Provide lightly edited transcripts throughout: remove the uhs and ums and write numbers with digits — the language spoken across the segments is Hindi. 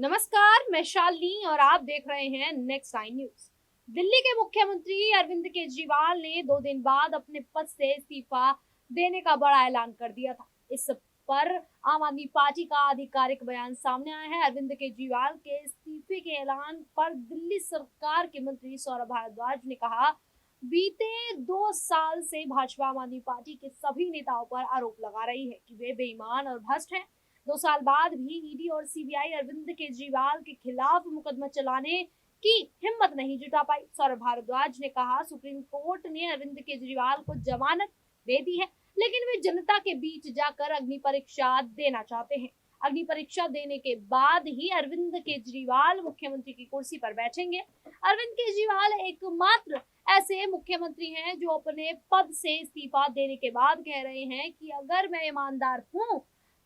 नमस्कार, मैं शालिनी और आप देख रहे हैं नेक्स्ट 9 न्यूज। दिल्ली के मुख्यमंत्री अरविंद केजरीवाल ने 2 दिन बाद अपने पद से इस्तीफा देने का बड़ा ऐलान कर दिया था। इस पर आम आदमी पार्टी का आधिकारिक बयान सामने आया है। अरविंद केजरीवाल के इस्तीफे के ऐलान पर दिल्ली सरकार के मंत्री सौरभ भारद्वाज ने कहा, बीते 2 साल से भाजपा आम आदमी पार्टी के सभी नेताओं पर आरोप लगा रही है कि वे बेईमान और भ्रष्ट हैं। 2 साल बाद भी ईडी और सीबीआई अरविंद केजरीवाल के खिलाफ मुकदमा चलाने की हिम्मत नहीं जुटा पाई। सौरभ भारद्वाज ने कहा, सुप्रीम कोर्ट ने अरविंद केजरीवाल को जमानत दे दी है, लेकिन वे जनता के बीच जाकर अग्नि परीक्षा देना चाहते हैं। अग्नि परीक्षा देने के बाद ही अरविंद केजरीवाल मुख्यमंत्री की कुर्सी पर बैठेंगे। अरविंद केजरीवाल एकमात्र ऐसे मुख्यमंत्री हैं जो अपने पद से इस्तीफा देने के बाद कह रहे हैं कि अगर मैं ईमानदार हूं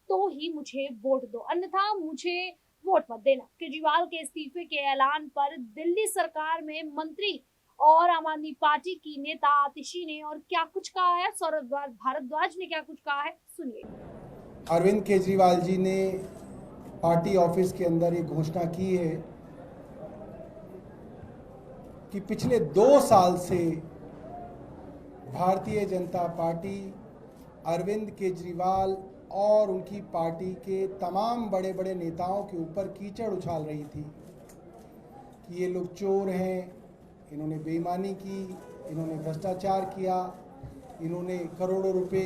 तो ही मुझे वोट दो, अन्यथा मुझे वोट मत देना। केजरीवाल के इस्तीफे के ऐलान पर दिल्ली सरकार में मंत्री और आम आदमी पार्टी की नेता आतिशी ने और क्या कुछ कहा है, सौरभ भारद्वाज ने क्या कुछ कहा है, सुनिए। अरविंद केजरीवाल जी ने पार्टी ऑफिस के अंदर एक घोषणा की है कि पिछले 2 साल से भारतीय जनता पार्टी अरविंद केजरीवाल और उनकी पार्टी के तमाम बड़े बड़े नेताओं के ऊपर कीचड़ उछाल रही थी कि ये लोग चोर हैं, इन्होंने बेईमानी की, इन्होंने भ्रष्टाचार किया, इन्होंने करोड़ों रुपए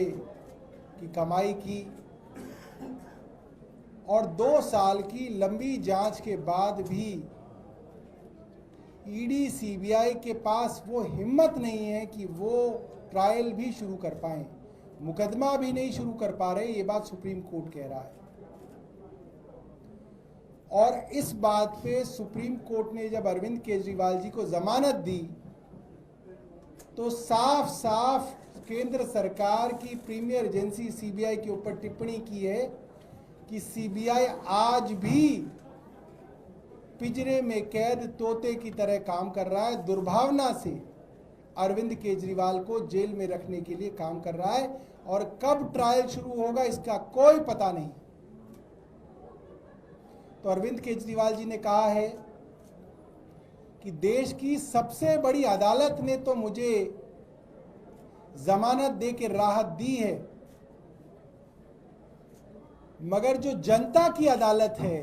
की कमाई की। और 2 साल की लंबी जांच के बाद भी ईडी सीबीआई के पास वो हिम्मत नहीं है कि वो ट्रायल भी शुरू कर पाएं, मुकदमा भी नहीं शुरू कर पा रहे। ये बात सुप्रीम कोर्ट कह रहा है। और इस बात पे सुप्रीम कोर्ट ने जब अरविंद केजरीवाल जी को जमानत दी तो साफ साफ केंद्र सरकार की प्रीमियर एजेंसी सीबीआई के ऊपर टिप्पणी की है कि सीबीआई आज भी पिंजरे में कैद तोते की तरह काम कर रहा है, दुर्भावना से अरविंद केजरीवाल को जेल में रखने के लिए काम कर रहा है और कब ट्रायल शुरू होगा इसका कोई पता नहीं। तो अरविंद केजरीवाल जी ने कहा है कि देश की सबसे बड़ी अदालत ने तो मुझे जमानत दे के राहत दी है, मगर जो जनता की अदालत है,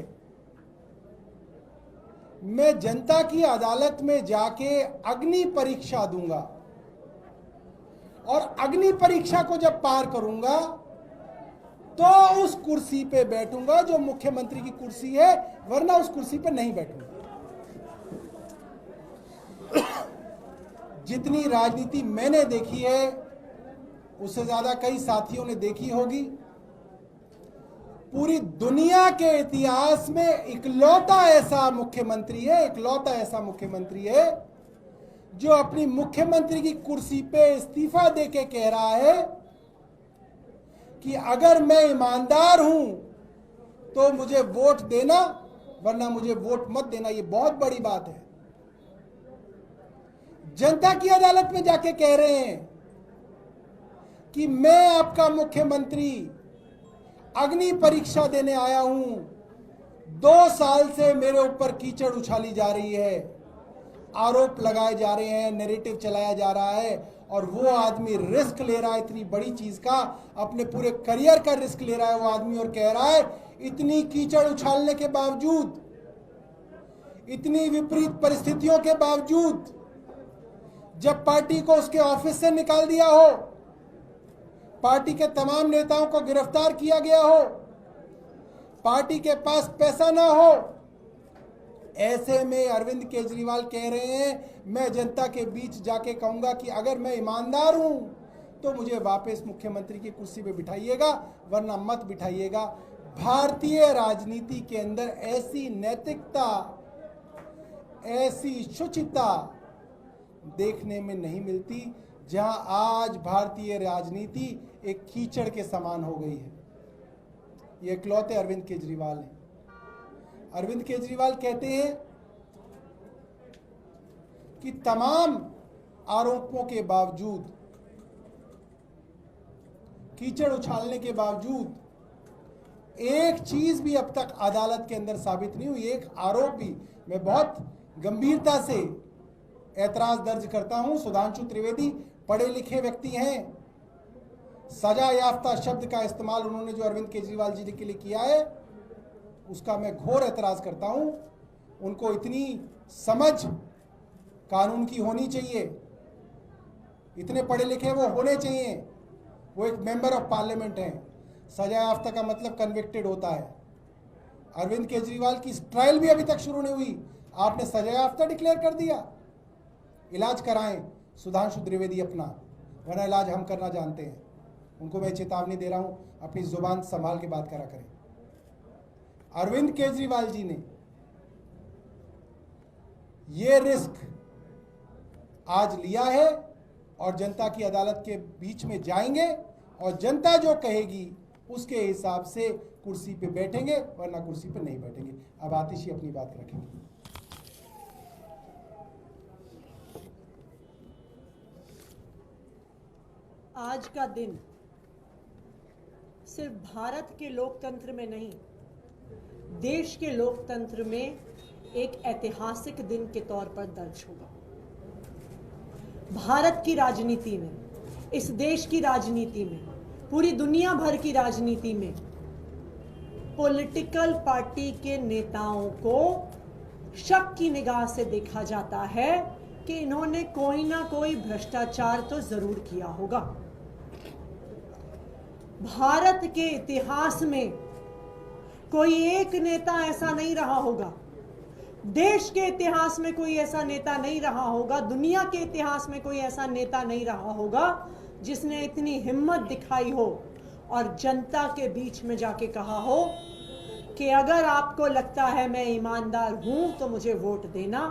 मैं जनता की अदालत में जाके अग्नि परीक्षा दूंगा और अग्नि परीक्षा को जब पार करूंगा तो उस कुर्सी पे बैठूंगा जो मुख्यमंत्री की कुर्सी है, वरना उस कुर्सी पे नहीं बैठूंगा। जितनी राजनीति मैंने देखी है उससे ज्यादा कई साथियों ने देखी होगी। पूरी दुनिया के इतिहास में इकलौता ऐसा मुख्यमंत्री है जो अपनी मुख्यमंत्री की कुर्सी पे इस्तीफा देके कह रहा है कि अगर मैं ईमानदार हूं तो मुझे वोट देना, वरना मुझे वोट मत देना। ये बहुत बड़ी बात है। जनता की अदालत में जाके कह रहे हैं कि मैं आपका मुख्यमंत्री अग्नि परीक्षा देने आया हूं। 2 साल से मेरे ऊपर कीचड़ उछाली जा रही है, आरोप लगाए जा रहे हैं, नैरेटिव चलाया जा रहा है और वो आदमी रिस्क ले रहा है इतनी बड़ी चीज का, अपने पूरे करियर का रिस्क ले रहा है वो आदमी, और कह रहा है इतनी कीचड़ उछालने के बावजूद, इतनी विपरीत परिस्थितियों के बावजूद, जब पार्टी को उसके ऑफिस से निकाल दिया हो, पार्टी के तमाम नेताओं को गिरफ्तार किया गया हो, पार्टी के पास पैसा ना हो, ऐसे में अरविंद केजरीवाल कह रहे हैं मैं जनता के बीच जाके कहूंगा कि अगर मैं ईमानदार हूं तो मुझे वापस मुख्यमंत्री की कुर्सी पे बिठाइएगा, वरना मत बिठाइएगा। भारतीय राजनीति के अंदर ऐसी नैतिकता, ऐसी शुचिता देखने में नहीं मिलती, जहां आज भारतीय राजनीति एक कीचड़ के समान हो गई है। ये इकलौते अरविंद केजरीवाल हैं। अरविंद केजरीवाल कहते हैं कि तमाम आरोपों के बावजूद, कीचड़ उछालने के बावजूद एक चीज भी अब तक अदालत के अंदर साबित नहीं हुई, एक आरोप भी। मैं बहुत गंभीरता से ऐतराज दर्ज करता हूं। सुधांशु त्रिवेदी पढ़े लिखे व्यक्ति हैं, सजा याफ्ता शब्द का इस्तेमाल उन्होंने जो अरविंद केजरीवाल जी के लिए किया है उसका मैं घोर ऐतराज करता हूं। उनको इतनी समझ कानून की होनी चाहिए, इतने पढ़े लिखे वो होने चाहिए। वो एक मेंबर ऑफ पार्लियामेंट हैं। सजा याफ्ता का मतलब कन्विक्टेड होता है। अरविंद केजरीवाल की ट्रायल भी अभी तक शुरू नहीं हुई, आपने सजा याफ्ता डिक्लेयर कर दिया। इलाज कराएं सुधांशु त्रिवेदी अपना, वरना इलाज हम करना जानते हैं। उनको मैं चेतावनी दे रहा हूं, अपनी जुबान संभाल के बात करा करें। अरविंद केजरीवाल जी ने ये रिस्क आज लिया है और जनता की अदालत के बीच में जाएंगे और जनता जो कहेगी उसके हिसाब से कुर्सी पे बैठेंगे, वरना कुर्सी पे नहीं बैठेंगे। अब आतिशी अपनी बात रखेंगे। आज का दिन सिर्फ भारत के लोकतंत्र में नहीं, देश के लोकतंत्र में एक ऐतिहासिक दिन के तौर पर दर्ज होगा। भारत की राजनीति में, इस देश की राजनीति में, पूरी दुनिया भर की राजनीति में पॉलिटिकल पार्टी के नेताओं को शक की निगाह से देखा जाता है कि इन्होंने कोई ना कोई भ्रष्टाचार तो जरूर किया होगा। भारत के इतिहास में कोई एक नेता ऐसा नहीं रहा होगा, देश के इतिहास में कोई ऐसा नेता नहीं रहा होगा, दुनिया के इतिहास में कोई ऐसा नेता नहीं रहा होगा जिसने इतनी हिम्मत दिखाई हो और जनता के बीच में जाके कहा हो कि अगर आपको लगता है मैं ईमानदार हूं तो मुझे वोट देना,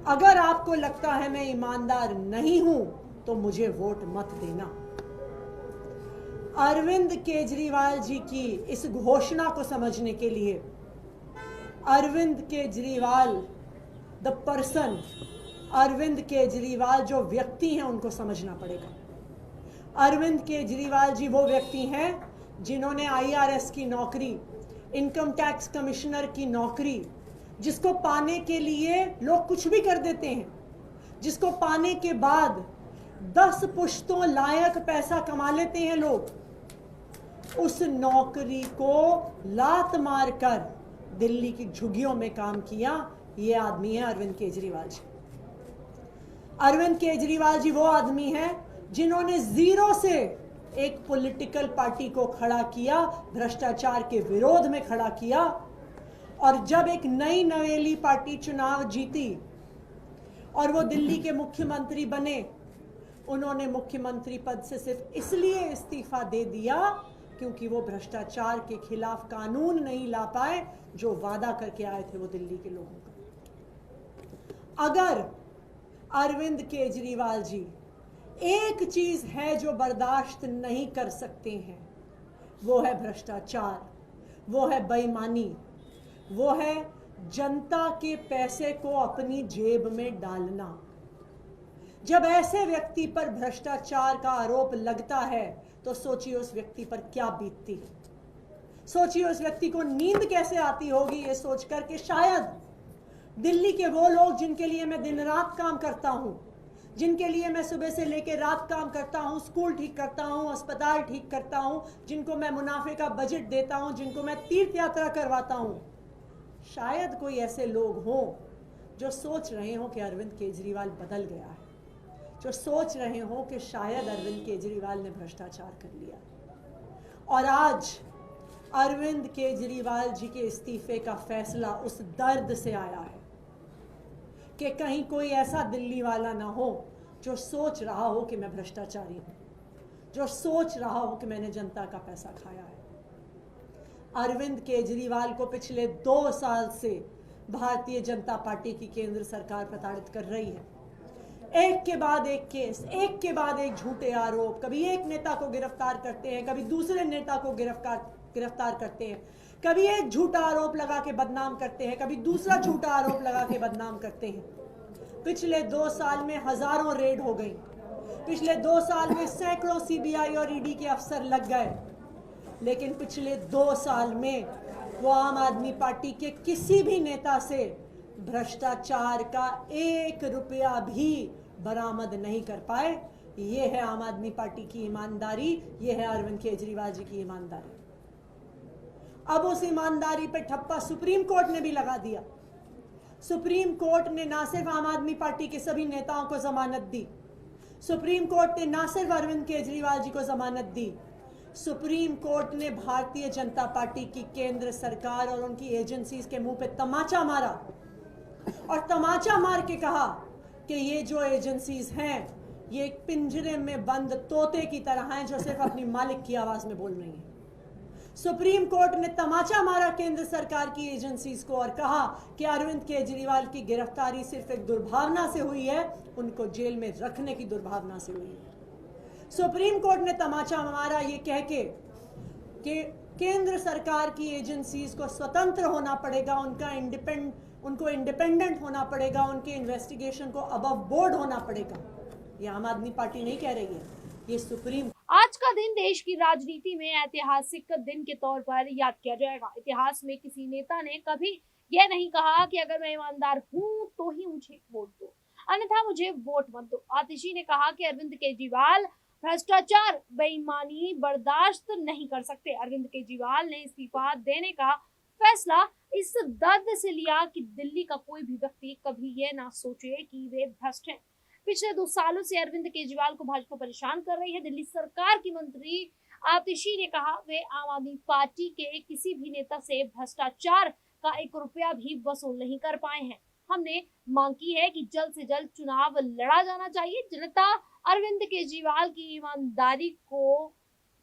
अगर आपको लगता है मैं ईमानदार नहीं हूं तो मुझे वोट मत देना। अरविंद केजरीवाल जी की इस घोषणा को समझने के लिए अरविंद केजरीवाल द पर्सन, अरविंद केजरीवाल जो व्यक्ति हैं उनको समझना पड़ेगा। अरविंद केजरीवाल जी वो व्यक्ति हैं जिन्होंने आईआरएस की नौकरी, इनकम टैक्स कमिश्नर की नौकरी, जिसको पाने के लिए लोग कुछ भी कर देते हैं, जिसको पाने के बाद 10 पुश्तों लायक पैसा कमा लेते हैं लोग, उस नौकरी को लात मारकर दिल्ली की झुग्गियों में काम किया। ये आदमी है अरविंद केजरीवाल जी। अरविंद केजरीवाल जी वो आदमी है जिन्होंने जीरो से एक पॉलिटिकल पार्टी को खड़ा किया, भ्रष्टाचार के विरोध में खड़ा किया, और जब एक नई नवेली पार्टी चुनाव जीती और वो दिल्ली के मुख्यमंत्री बने, उन्होंने मुख्यमंत्री पद से सिर्फ इसलिए इस्तीफा दे दिया क्योंकि वो भ्रष्टाचार के खिलाफ कानून नहीं ला पाए जो वादा करके आए थे वो दिल्ली के लोगों का। अगर अरविंद केजरीवाल जी एक चीज है जो बर्दाश्त नहीं कर सकते हैं, वो है भ्रष्टाचार, वो है बेईमानी, वो है जनता के पैसे को अपनी जेब में डालना। जब ऐसे व्यक्ति पर भ्रष्टाचार का आरोप लगता है तो सोचिए उस व्यक्ति पर क्या बीतती है, सोचिए उस व्यक्ति को नींद कैसे आती होगी ये सोचकर कि शायद दिल्ली के वो लोग जिनके लिए मैं दिन रात काम करता हूं, जिनके लिए मैं सुबह से लेकर रात काम करता हूं, स्कूल ठीक करता हूं, अस्पताल ठीक करता हूं, जिनको मैं मुनाफे का बजट देता हूं, जिनको मैं तीर्थ यात्रा करवाता हूं, शायद कोई ऐसे लोग हों जो सोच रहे हों कि अरविंद केजरीवाल बदल गया है, जो सोच रहे हों कि शायद अरविंद केजरीवाल ने भ्रष्टाचार कर लिया। और आज अरविंद केजरीवाल जी के इस्तीफे का फैसला उस दर्द से आया है कि कहीं कोई ऐसा दिल्ली वाला ना हो जो सोच रहा हो कि मैं भ्रष्टाचारी हूं, जो सोच रहा हो कि मैंने जनता का पैसा खाया है। अरविंद केजरीवाल को पिछले 2 साल से भारतीय जनता पार्टी की केंद्र सरकार प्रताड़ित कर रही है। एक के बाद एक केस, एक के बाद एक झूठे आरोप, कभी एक नेता को गिरफ्तार करते हैं, कभी दूसरे नेता को गिरफ्तार करते हैं, कभी एक झूठा आरोप लगा के बदनाम करते हैं, कभी दूसरा झूठा आरोप लगा के बदनाम करते हैं। पिछले 2 साल में हजारों रेड हो गई, पिछले 2 साल में सैकड़ों सीबीआई और ईडी के अफसर लग गए। लेकिन पिछले 2 साल में वो आम आदमी पार्टी के किसी भी नेता से भ्रष्टाचार का 1 रुपया भी बरामद नहीं कर पाए। ये है आम आदमी पार्टी की ईमानदारी, ये है अरविंद केजरीवाल जी की ईमानदारी। अब उस ईमानदारी पे ठप्पा सुप्रीम कोर्ट ने भी लगा दिया। सुप्रीम कोर्ट ने ना सिर्फ आम आदमी पार्टी के सभी नेताओं को जमानत दी, सुप्रीम कोर्ट ने ना सिर्फ अरविंद केजरीवाल जी को जमानत दी, सुप्रीम कोर्ट ने भारतीय जनता पार्टी की केंद्र सरकार और उनकी एजेंसीज के मुंह पे तमाचा मारा और तमाचा मार के कहा कि ये जो एजेंसीज हैं ये एक पिंजरे में बंद तोते की तरह हैं जो सिर्फ अपनी मालिक की आवाज में बोल रही हैं। सुप्रीम कोर्ट ने तमाचा मारा केंद्र सरकार की एजेंसीज को और कहा कि अरविंद केजरीवाल की गिरफ्तारी सिर्फ एक दुर्भावना से हुई है, उनको जेल में रखने की दुर्भावना से हुई है। सुप्रीम कोर्ट ने तमाचा मारा ये कह के कि केंद्र सरकार की एजेंसीज को स्वतंत्र होना पड़ेगा, उनको इंडिपेंडेंट होना पड़ेगा, उनके इन्वेस्टिगेशन को अबव बोर्ड होना पड़ेगा। ये आम आदमी पार्टी नहीं कह रही है, ये सुप्रीम। आज का दिन देश की राजनीति में ऐतिहासिक दिन के तौर पर याद किया जाएगा। इतिहास में किसी नेता ने कभी यह नहीं कहा कि अगर मैं ईमानदार हूं तो ही मुझे वोट दो, अन्यथा मुझे वोट मत दो। आतिशी ने कहा कि अरविंद केजरीवाल भ्रष्टाचार, बेईमानी बर्दाश्त नहीं कर सकते। अरविंद केजरीवाल ने इस्तीफा देने का फैसला इस दर्द से लिया कि दिल्ली का कोई भी व्यक्ति कभी यह ना सोचे कि वे भ्रष्ट हैं। पिछले 2 सालों से अरविंद केजरीवाल को भाजपा परेशान कर रही है। दिल्ली सरकार की मंत्री आतिशी ने कहा वे आम आदमी पार्टी के किसी भी नेता से भ्रष्टाचार का 1 रुपया भी वसूल नहीं कर पाए हैं। हमने मांग की है कि जल्द से जल्द चुनाव लड़ा जाना चाहिए। जनता अरविंद केजरीवाल की ईमानदारी को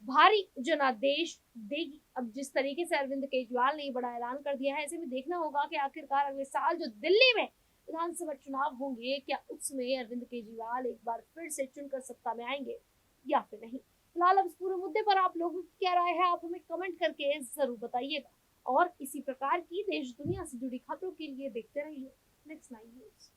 भारी जनादेश देगी। अब जिस तरीके से अरविंद केजरीवाल ने बड़ा ऐलान कर दिया है, ऐसे में देखना होगा कि आखिरकार अगले साल जो दिल्ली में विधानसभा चुनाव होंगे, क्या उसमें अरविंद केजरीवाल एक बार फिर से चुनकर सत्ता में आएंगे या फिर नहीं। फिलहाल अब इस पूरे मुद्दे पर आप लोगों की क्या राय है, आप हमें कमेंट करके जरूर बताइएगा। और इसी प्रकार की देश दुनिया से जुड़ी खबरों के लिए देखते रहिए नेक्स्ट 9 न्यूज।